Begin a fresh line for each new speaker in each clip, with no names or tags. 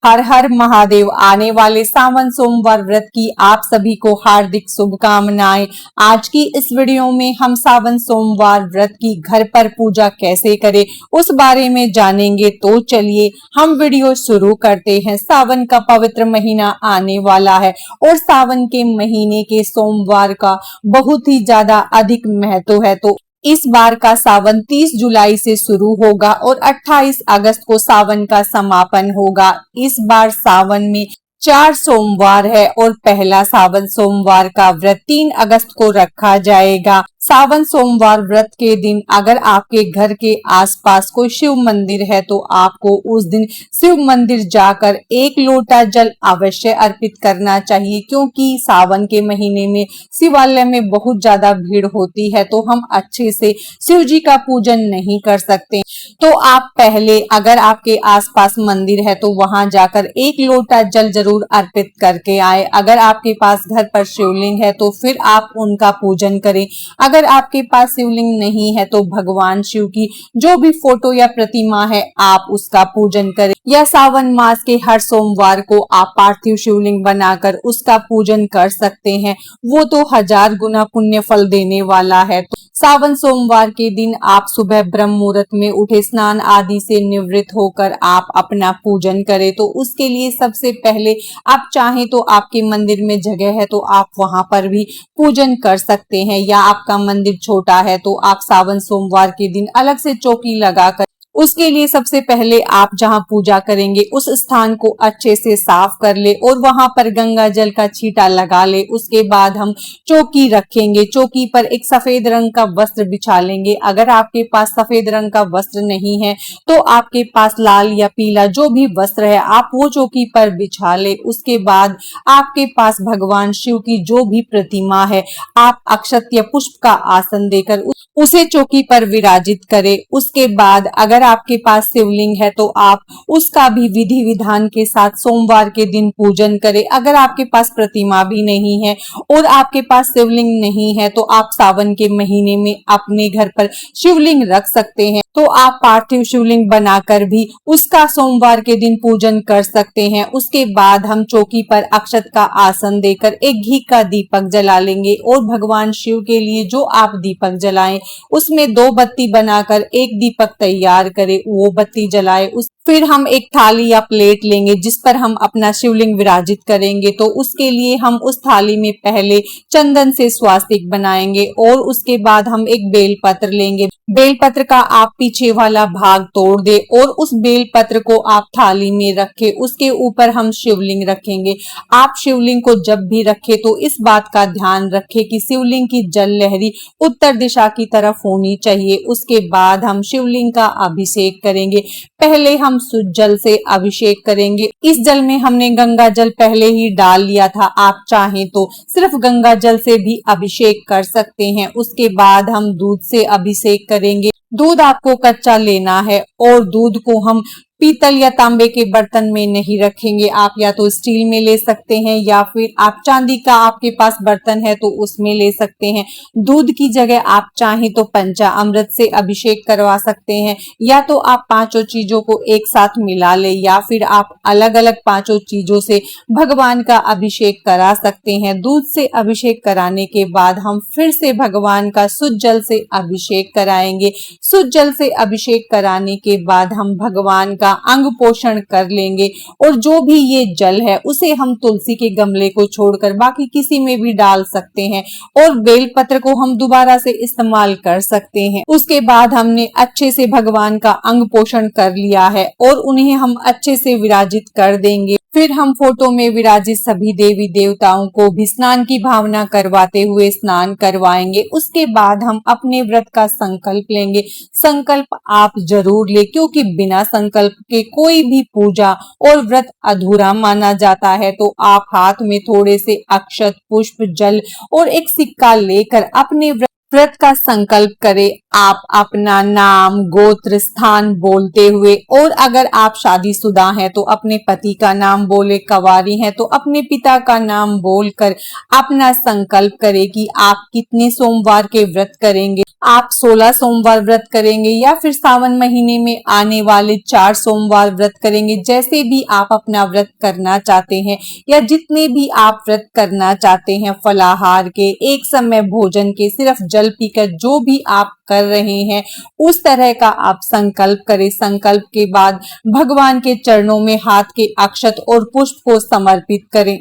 हर हर महादेव। आने वाले सावन सोमवार व्रत की आप सभी को हार्दिक शुभकामनाएं। आज की इस वीडियो में हम सावन सोमवार व्रत की घर पर पूजा कैसे करें उस बारे में जानेंगे। तो चलिए हम वीडियो शुरू करते हैं। सावन का पवित्र महीना आने वाला है और सावन के महीने के सोमवार का बहुत ही ज्यादा अधिक महत्व है। तो इस बार का सावन 30 जुलाई से शुरू होगा और 28 अगस्त को सावन का समापन होगा। इस बार सावन में 4 सोमवार है और पहला सावन सोमवार का व्रत 3 अगस्त को रखा जाएगा। सावन सोमवार व्रत के दिन अगर आपके घर के आसपास कोई शिव मंदिर है तो आपको उस दिन शिव मंदिर जाकर 1 लोटा जल अवश्य अर्पित करना चाहिए, क्योंकि सावन के महीने में शिवालय में बहुत ज्यादा भीड़ होती है तो हम अच्छे से शिव जी का पूजन नहीं कर सकते। तो आप पहले अगर आपके आसपास मंदिर है तो वहां जाकर 1 लोटा जल जरूर अर्पित करके आए। अगर आपके पास घर पर शिवलिंग है तो फिर आप उनका पूजन करें। अगर आपके पास शिवलिंग नहीं है तो भगवान शिव की जो भी फोटो या प्रतिमा है आप उसका पूजन करें। या सावन मास के हर सोमवार को आप पार्थिव शिवलिंग बनाकर उसका पूजन कर सकते हैं, वो तो 1000 गुना पुण्य फल देने वाला है। तो सावन सोमवार के दिन आप सुबह ब्रह्म मुहूर्त में उठे, स्नान आदि से निवृत्त होकर आप अपना पूजन करें। तो उसके लिए सबसे पहले आप चाहें तो आपके मंदिर में जगह है तो आप वहां पर भी पूजन कर सकते हैं, या आपका मंदिर छोटा है तो आप सावन सोमवार के दिन अलग से चौकी लगाकर उसके लिए सबसे पहले आप जहां पूजा करेंगे उस स्थान को अच्छे से साफ कर ले और वहां पर गंगा जल का छींटा लगा ले। उसके बाद हम चौकी रखेंगे, चौकी पर एक सफेद रंग का वस्त्र बिछा लेंगे। अगर आपके पास सफेद रंग का वस्त्र नहीं है तो आपके पास लाल या पीला जो भी वस्त्र है आप वो चौकी पर बिछा ले। उसके बाद आपके पास भगवान शिव की जो भी प्रतिमा है आप अक्षत या पुष्प का आसन देकर उसे चौकी पर विराजित करें। उसके बाद अगर आपके पास शिवलिंग है तो आप उसका भी विधि विधान के साथ सोमवार के दिन पूजन करें। अगर आपके पास प्रतिमा भी नहीं है और आपके पास शिवलिंग नहीं है तो आप सावन के महीने में अपने घर पर शिवलिंग रख सकते हैं। तो आप पार्थिव शिवलिंग बनाकर भी उसका सोमवार के दिन पूजन कर सकते हैं। उसके बाद हम चौकी पर अक्षत का आसन देकर एक घी का दीपक जला लेंगे और भगवान शिव के लिए जो आप दीपक जलाएं उसमें 2 बत्ती बनाकर एक दीपक तैयार करें, वो बत्ती जलाए। फिर हम एक थाली या प्लेट लेंगे जिस पर हम अपना शिवलिंग विराजित करेंगे। तो उसके लिए हम उस थाली में पहले चंदन से स्वास्तिक बनाएंगे और उसके बाद हम एक बेलपत्र लेंगे। बेलपत्र का आप पीछे वाला भाग तोड़ दे और उस बेलपत्र को आप थाली में रखें। उसके ऊपर हम शिवलिंग रखेंगे। आप शिवलिंग को जब भी रखें तो इस बात का ध्यान रखें कि शिवलिंग की जल लहरी उत्तर दिशा की तरफ होनी चाहिए। उसके बाद हम शिवलिंग का अभिषेक करेंगे। पहले हम शुद्ध जल से अभिषेक करेंगे। इस जल में हमने गंगा जल पहले ही डाल लिया था, आप चाहें तो सिर्फ गंगा जल से भी अभिषेक कर सकते हैं। उसके बाद हम दूध से अभिषेक करेंगे। दूध आपको कच्चा लेना है और दूध को हम पीतल या तांबे के बर्तन में नहीं रखेंगे। आप या तो स्टील में ले सकते हैं या फिर आप चांदी का आपके पास बर्तन है तो उसमें ले सकते हैं। दूध की जगह आप चाहें तो पंचामृत से अभिषेक करवा सकते हैं, या तो आप 5 चीजों को एक साथ मिला ले, या फिर आप अलग अलग 5 चीजों से भगवान का अभिषेक करा सकते हैं। दूध से अभिषेक कराने के बाद हम फिर से भगवान का शुद्ध जल से अभिषेक कराएंगे। शुद्ध जल से अभिषेक कराने के बाद हम भगवान का अंग पोषण कर लेंगे और जो भी ये जल है उसे हम तुलसी के गमले को छोड़कर बाकी किसी में भी डाल सकते हैं और बेलपत्र को हम दोबारा से इस्तेमाल कर सकते हैं। उसके बाद हमने अच्छे से भगवान का अंग पोषण कर लिया है और उन्हें हम अच्छे से विराजित कर देंगे। फिर हम फोटो में विराजित सभी देवी देवताओं को भी स्नान की भावना करवाते हुए स्नान करवाएंगे। उसके बाद हम अपने व्रत का संकल्प लेंगे। संकल्प आप जरूर ले, क्योंकि बिना संकल्प के कोई भी पूजा और व्रत अधूरा माना जाता है। तो आप हाथ में थोड़े से अक्षत, पुष्प, जल और एक सिक्का लेकर अपने व्रत व्रत का संकल्प करें। आप अपना नाम, गोत्र, स्थान बोलते हुए, और अगर आप शादीशुदा हैं तो अपने पति का नाम बोले, कंवारी हैं तो अपने पिता का नाम बोलकर अपना संकल्प करें कि आप कितने सोमवार के व्रत करेंगे। आप 16 सोमवार व्रत करेंगे या फिर सावन महीने में आने वाले 4 सोमवार व्रत करेंगे। जैसे भी आप अपना व्रत करना चाहते हैं या जितने भी आप व्रत करना चाहते हैं, फलाहार के, एक समय भोजन के, सिर्फ जल पीकर जो भी आप कर रहे हैं, उस तरह का आप संकल्प करें। संकल्प के बाद भगवान के चरणों में हाथ के अक्षत और पुष्प को समर्पित करें।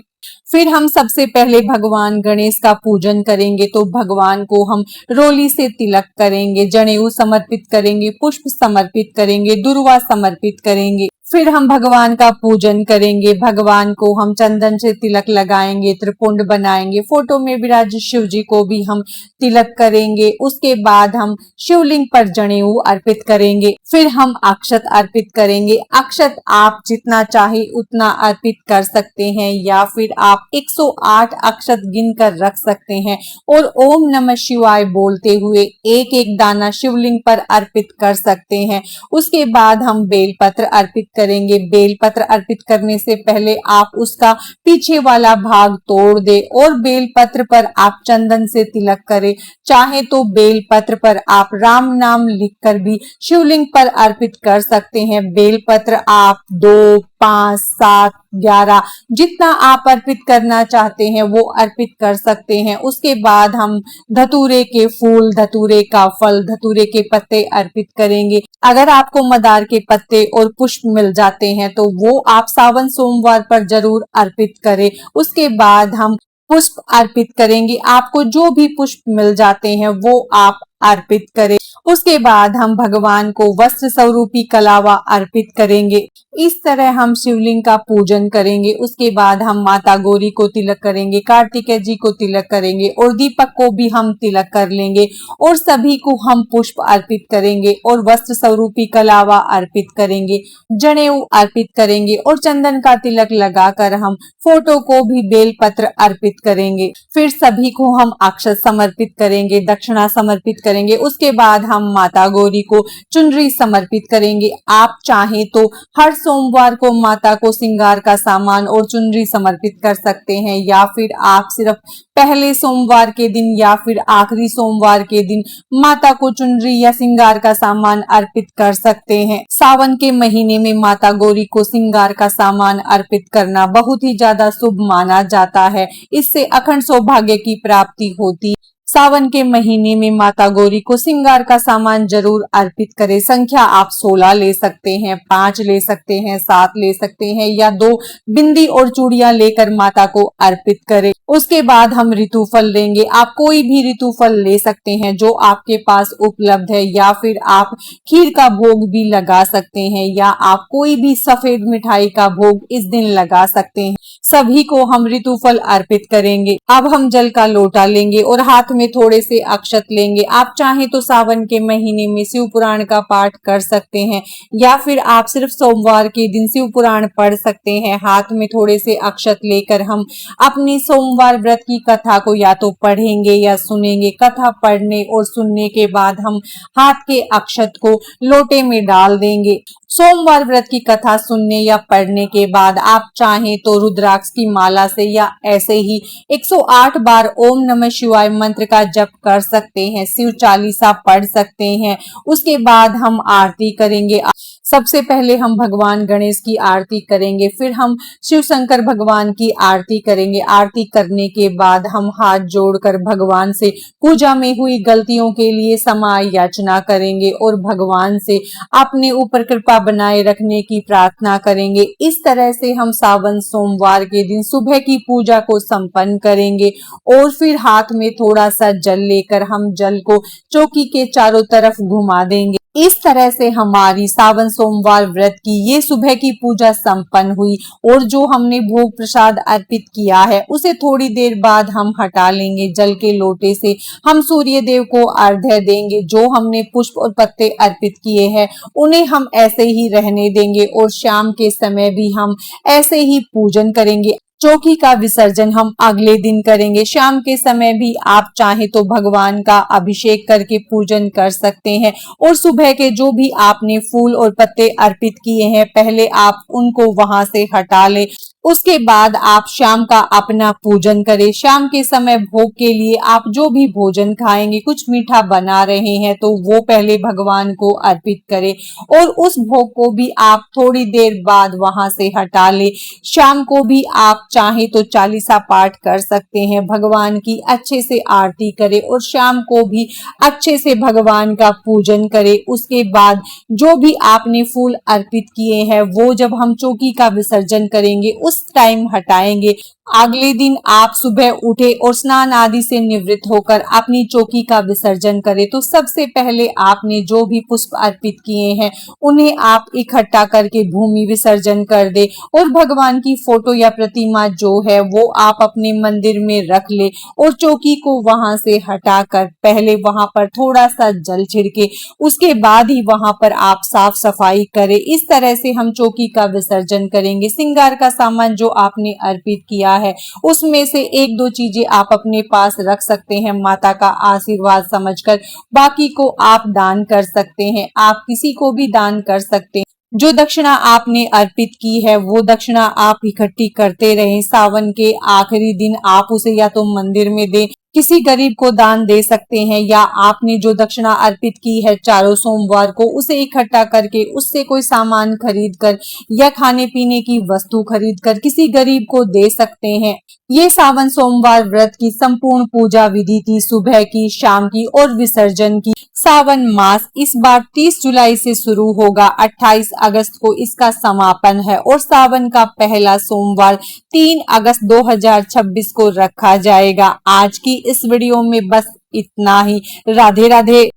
फिर हम सबसे पहले भगवान गणेश का पूजन करेंगे। तो भगवान को हम रोली से तिलक करेंगे, जनेऊ समर्पित करेंगे, पुष्प समर्पित करेंगे, दुर्वा समर्पित करेंगे। फिर हम भगवान का पूजन करेंगे। भगवान को हम चंदन से तिलक लगाएंगे, त्रिपुंड बनाएंगे, फोटो में विराज शिव जी को भी हम तिलक करेंगे। उसके बाद हम शिवलिंग पर जनेऊ अर्पित करेंगे। फिर हम अक्षत अर्पित करेंगे। अक्षत आप जितना चाहे उतना अर्पित कर सकते हैं या फिर आप 108 अक्षत गिनकर रख सकते हैं और ओम नमः शिवाय बोलते हुए एक एक दाना शिवलिंग पर अर्पित कर सकते हैं। उसके बाद हम बेलपत्र अर्पित करेंगे। बेलपत्र अर्पित करने से पहले आप उसका पीछे वाला भाग तोड़ दे और बेलपत्र पर आप चंदन से तिलक करें। चाहे तो बेलपत्र पर आप राम नाम लिखकर भी शिवलिंग पर अर्पित कर सकते हैं। बेलपत्र आप 2, 5, 7, 11 जितना आप अर्पित करना चाहते हैं वो अर्पित कर सकते हैं। उसके बाद हम धतूरे के फूल, धतूरे का फल, धतूरे के पत्ते अर्पित करेंगे। अगर आपको मदार के पत्ते और पुष्प मिल जाते हैं तो वो आप सावन सोमवार पर जरूर अर्पित करें। उसके बाद हम पुष्प अर्पित करेंगे। आपको जो भी पुष्प मिल जाते हैं वो आप अर्पित करें। उसके बाद हम भगवान को वस्त्र स्वरूपी कलावा अर्पित करेंगे। इस तरह हम शिवलिंग का पूजन करेंगे। उसके बाद हम माता गौरी को तिलक करेंगे, कार्तिकेय जी को तिलक करेंगे और दीपक को भी हम तिलक कर लेंगे और सभी को हम पुष्प अर्पित करेंगे और वस्त्र स्वरूपी कलावा अर्पित करेंगे, जनेऊ अर्पित करेंगे और चंदन का तिलक लगाकर हम फोटो को भी बेलपत्र अर्पित करेंगे। फिर सभी को हम अक्षत समर्पित करेंगे, दक्षिणा समर्पित करेंगे। उसके बाद हम माता गौरी को चुनरी समर्पित करेंगे। आप चाहें तो हर सोमवार को माता को श्रृंगार का सामान और चुनरी समर्पित कर सकते हैं या फिर आप सिर्फ पहले सोमवार के दिन या फिर आखिरी सोमवार के दिन माता को चुनरी या श्रृंगार का सामान अर्पित कर सकते हैं। सावन के महीने में माता गौरी को श्रृंगार का सामान अर्पित करना बहुत ही ज्यादा शुभ माना जाता है। इससे अखंड सौभाग्य की प्राप्ति होती है। सावन के महीने में माता गौरी को श्रृंगार का सामान जरूर अर्पित करें। संख्या आप 16 ले सकते हैं, 5 ले सकते हैं, 7 ले सकते हैं या 2 बिंदी और चूड़ियां लेकर माता को अर्पित करें। उसके बाद हम ऋतुफल लेंगे। आप कोई भी ऋतुफल ले सकते हैं जो आपके पास उपलब्ध है या फिर आप खीर का भोग भी लगा सकते हैं या आप कोई भी सफेद मिठाई का भोग इस दिन लगा सकते हैं। सभी को हम ऋतुफल अर्पित करेंगे। अब हम जल का लोटा लेंगे और हाथ में थोड़े से अक्षत लेंगे। आप चाहें तो सावन के महीने में शिव पुराण का पाठ कर सकते हैं या फिर आप सिर्फ सोमवार के दिन शिव पुराण पढ़ सकते हैं। हाथ में थोड़े से अक्षत लेकर हम अपनी सोमवार व्रत की कथा को या तो पढ़ेंगे या सुनेंगे। कथा पढ़ने और सुनने के बाद हम हाथ के अक्षत को लोटे में डाल देंगे। सोमवार व्रत की कथा सुनने या पढ़ने के बाद आप चाहें तो रुद्राक्ष की माला से या ऐसे ही 108 बार ओम नमः शिवाय मंत्र का जप कर सकते हैं, शिव चालीसा पढ़ सकते हैं। उसके बाद हम आरती करेंगे। सबसे पहले हम भगवान गणेश की आरती करेंगे, फिर हम शिव शंकर भगवान की आरती करेंगे। आरती करने के बाद हम हाथ जोड़कर भगवान से पूजा में हुई गलतियों के लिए क्षमा याचना करेंगे और भगवान से अपने ऊपर कृपा बनाए रखने की प्रार्थना करेंगे। इस तरह से हम सावन सोमवार के दिन सुबह की पूजा को संपन्न करेंगे और फिर हाथ में थोड़ा सा जल लेकर हम जल को चौकी के चारों तरफ घुमा देंगे। इस तरह से हमारी सावन सोमवार व्रत की ये सुबह की पूजा संपन्न हुई और जो हमने भोग प्रसाद अर्पित किया है उसे थोड़ी देर बाद हम हटा लेंगे। जल के लोटे से हम सूर्य देव को अर्घ्य देंगे। जो हमने पुष्प और पत्ते अर्पित किए हैं उन्हें हम ऐसे ही रहने देंगे और शाम के समय भी हम ऐसे ही पूजन करेंगे। चौकी का विसर्जन हम अगले दिन करेंगे। शाम के समय भी आप चाहे तो भगवान का अभिषेक करके पूजन कर सकते हैं और सुबह के जो भी आपने फूल और पत्ते अर्पित किए हैं पहले आप उनको वहां से हटा लें। उसके बाद आप शाम का अपना पूजन करें। शाम के समय भोग के लिए आप जो भी भोजन खाएंगे, कुछ मीठा बना रहे हैं तो वो पहले भगवान को अर्पित करें और उस भोग को भी आप थोड़ी देर बाद वहां से हटा लें। शाम को भी आप चाहे तो चालीसा पाठ कर सकते हैं, भगवान की अच्छे से आरती करें और शाम को भी अच्छे से भगवान का पूजन करें। उसके बाद जो भी आपने फूल अर्पित किए हैं वो जब हम चौकी का विसर्जन करेंगे उस टाइम हटाएंगे। अगले दिन आप सुबह उठे और स्नान आदि से निवृत्त होकर अपनी चौकी का विसर्जन करें तो सबसे पहले आपने जो भी पुष्प अर्पित किए हैं उन्हें आप इकट्ठा करके भूमि विसर्जन कर दे और भगवान की फोटो या प्रतिमा जो है वो आप अपने मंदिर में रख ले और चौकी को वहां से हटाकर पहले वहां पर थोड़ा सा जल छिड़के, उसके बाद ही वहां पर आप साफ सफाई करें। इस तरह से हम चौकी का विसर्जन करेंगे। श्रृंगार का सामान जो आपने अर्पित किया है उसमें से एक दो चीजें आप अपने पास रख सकते हैं माता का आशीर्वाद समझकर, बाकी को आप दान कर सकते हैं। आप किसी को भी दान कर सकते हैं। जो दक्षिणा आपने अर्पित की है वो दक्षिणा आप इकट्ठी करते रहें। सावन के आखिरी दिन आप उसे या तो मंदिर में दें, किसी गरीब को दान दे सकते हैं, या आपने जो दक्षिणा अर्पित की है चारों सोमवार को उसे इकट्ठा करके उससे कोई सामान खरीद कर या खाने पीने की वस्तु खरीद कर किसी गरीब को दे सकते हैं। ये सावन सोमवार व्रत की संपूर्ण पूजा विधि थी, सुबह की, शाम की और विसर्जन की। सावन मास इस बार 30 जुलाई से शुरू होगा, 28 अगस्त को इसका समापन है और सावन का पहला सोमवार 3 अगस्त 2026 को रखा जाएगा। आज की इस वीडियो में बस इतना ही। राधे राधे।